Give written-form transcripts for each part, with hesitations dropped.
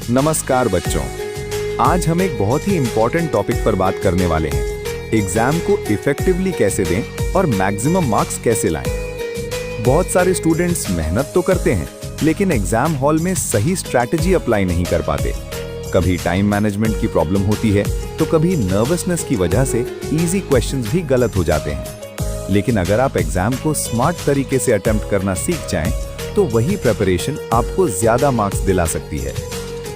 नमस्कार बच्चों, आज हम एक बहुत ही इम्पोर्टेंट टॉपिक पर बात करने वाले हैं। एग्जाम को इफेक्टिवली कैसे दें और मैक्सिमम मार्क्स कैसे लाएं। बहुत सारे स्टूडेंट्स मेहनत तो करते हैं, लेकिन एग्जाम हॉल में सही स्ट्रैटेजी अप्लाई नहीं कर पाते। कभी टाइम मैनेजमेंट की प्रॉब्लम होती है, तो कभी नर्वसनेस की वजह से इजी क्वेश्चंस भी गलत हो जाते हैं। लेकिन अगर आप एग्जाम को स्मार्ट तरीके से अटेम्प्ट करना सीख जाएं, तो वही प्रिपरेशन आपको ज्यादा मार्क्स दिला सकती है।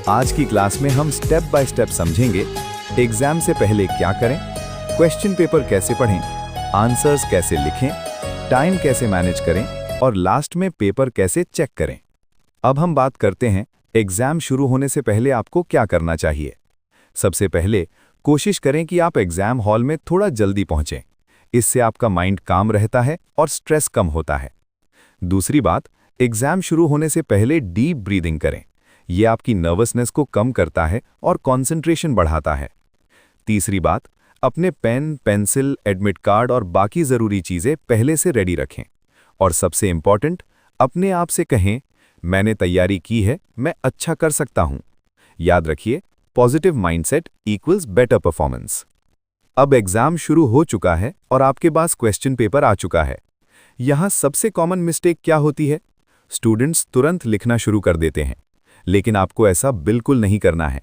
आज की क्लास में हम स्टेप बाय स्टेप समझेंगे एग्जाम से पहले क्या करें, क्वेश्चन पेपर कैसे पढ़ें, आंसर्स कैसे लिखें, टाइम कैसे मैनेज करें और लास्ट में पेपर कैसे चेक करें। अब हम बात करते हैं एग्जाम शुरू होने से पहले आपको क्या करना चाहिए। सबसे पहले कोशिश करें कि आप एग्जाम हॉल में थोड़ा जल्दी पहुंचें। इससे आपका माइंड काम रहता है और स्ट्रेस कम होता है। दूसरी बात, एग्जाम शुरू होने से पहले डीप ब्रीदिंग करें। यह आपकी नर्वसनेस को कम करता है और कंसंट्रेशन बढ़ाता है। तीसरी बात, अपने पेन, पेंसिल, एडमिट कार्ड और बाकी ज़रूरी चीज़ें पहले से रेडी रखें। और सबसे इम्पॉर्टेंट, अपने आप से कहें, मैंने तैयारी की है, मैं अच्छा कर सकता हूं। याद रखिए, positive mindset equals better performance. अब एग्जाम शुरू हो चुका है और आपके पास क्वेश्चन पेपर आ चुका है। यहां सबसे कॉमन मिस्टेक क्या होती है? स्टूडेंट्स तुरंत लिखना शुरू कर देते हैं, लेकिन आपको ऐसा बिल्कुल नहीं करना है।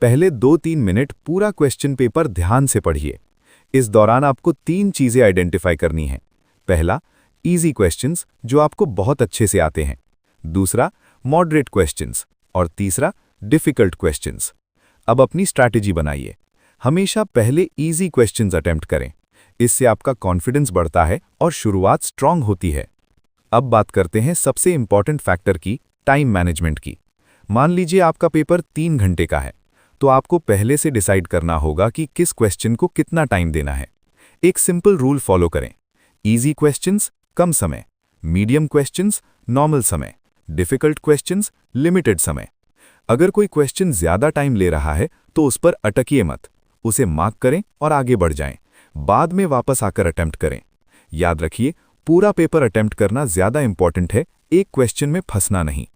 पहले 2-3 मिनट पूरा क्वेश्चन पेपर ध्यान से पढ़िए। इस दौरान आपको 3 चीजें आइडेंटिफाई करनी है। पहला, इजी क्वेश्चंस जो आपको बहुत अच्छे से आते हैं। दूसरा, मॉडरेट क्वेश्चंस और तीसरा, डिफिकल्ट क्वेश्चंस। अब अपनी स्ट्रैटेजी बनाइए। हमेशा पहले इजी क्वेश्चंस अटेम्प्ट करें। इससे आपका कॉन्फिडेंस बढ़ता है और शुरुआत स्ट्रांग होती है। अब बात करते हैं सबसे इंपॉर्टेंट फैक्टर की, टाइम मैनेजमेंट की। मान लीजिए आपका पेपर 3 घंटे का है, तो आपको पहले से डिसाइड करना होगा कि किस क्वेश्चन को कितना टाइम देना है। एक सिंपल रूल फॉलो करें। इजी क्वेश्चंस कम समय, मीडियम क्वेश्चंस नॉर्मल समय, डिफिकल्ट क्वेश्चंस लिमिटेड समय। अगर कोई क्वेश्चन ज्यादा टाइम ले रहा है तो उस पर अटकिए मत, उसे मार्क करें और आगे बढ़ जाएं। बाद में वापस आकर अटेम्प्ट करें। याद रखिए, पूरा पेपर अटेम्प्ट करना ज्यादा इंपॉर्टेंट है, एक क्वेश्चन में फंसना नहीं।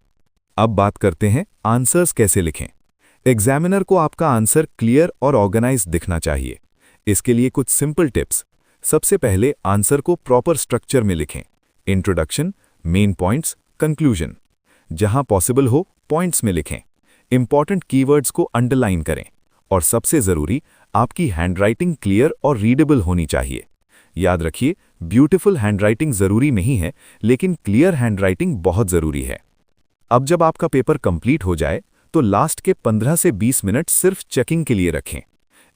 अब बात करते हैं आंसर्स कैसे लिखें। एग्जामिनर को आपका आंसर क्लियर और ऑर्गेनाइज दिखना चाहिए। इसके लिए कुछ सिंपल टिप्स। सबसे पहले आंसर को प्रॉपर स्ट्रक्चर में लिखें। Introduction, main points, conclusion. जहां पॉसिबल हो पॉइंट्स में लिखें। इंपॉर्टेंट कीवर्ड्स को अंडरलाइन करें। और सबसे जरूरी, आपकी हैंडराइटिंग क्लियर और रीडेबल होनी चाहिए। याद रखिए, ब्यूटीफुल हैंडराइटिंग जरूरी नहीं है, लेकिन क्लियर हैंडराइटिंग बहुत जरूरी है। अब जब आपका पेपर कंप्लीट हो जाए, तो लास्ट के 15 से 20 मिनट सिर्फ चेकिंग के लिए रखें।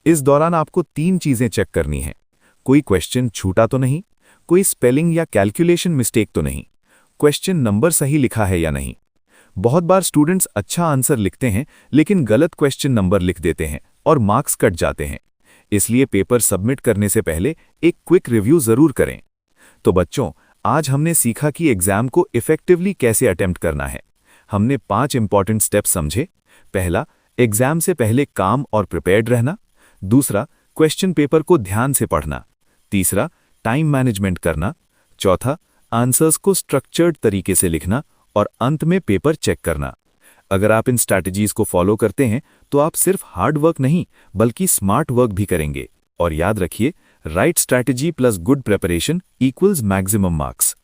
इस दौरान आपको 3 चीजें चेक करनी है। कोई क्वेश्चन छूटा तो नहीं, कोई स्पेलिंग या कैलकुलेशन मिस्टेक तो नहीं, क्वेश्चन नंबर सही लिखा है या नहीं। बहुत बार स्टूडेंट्स अच्छा आंसर लिखते हैं, लेकिन गलत क्वेश्चन नंबर लिख देते हैं और मार्क्स कट जाते हैं। इसलिए पेपर सबमिट करने से पहले एक क्विक रिव्यू जरूर करें। तो बच्चों, आज हमने सीखा कि एग्जाम को इफेक्टिवली कैसे अटेम्प्ट करना है। हमने 5 इंपॉर्टेंट स्टेप्स समझे। पहला, एग्जाम से पहले काम और प्रिपेयर्ड रहना। दूसरा, क्वेश्चन पेपर को ध्यान से पढ़ना। तीसरा, टाइम मैनेजमेंट करना। चौथा, आंसर्स को स्ट्रक्चर्ड तरीके से लिखना। और अंत में पेपर चेक करना। अगर आप इन स्ट्रैटेजीज को फॉलो करते हैं, तो आप सिर्फ हार्ड वर्क नहीं, बल्कि स्मार्ट वर्क भी करेंगे। और याद रखिए, right strategy plus good preparation equals maximum marks.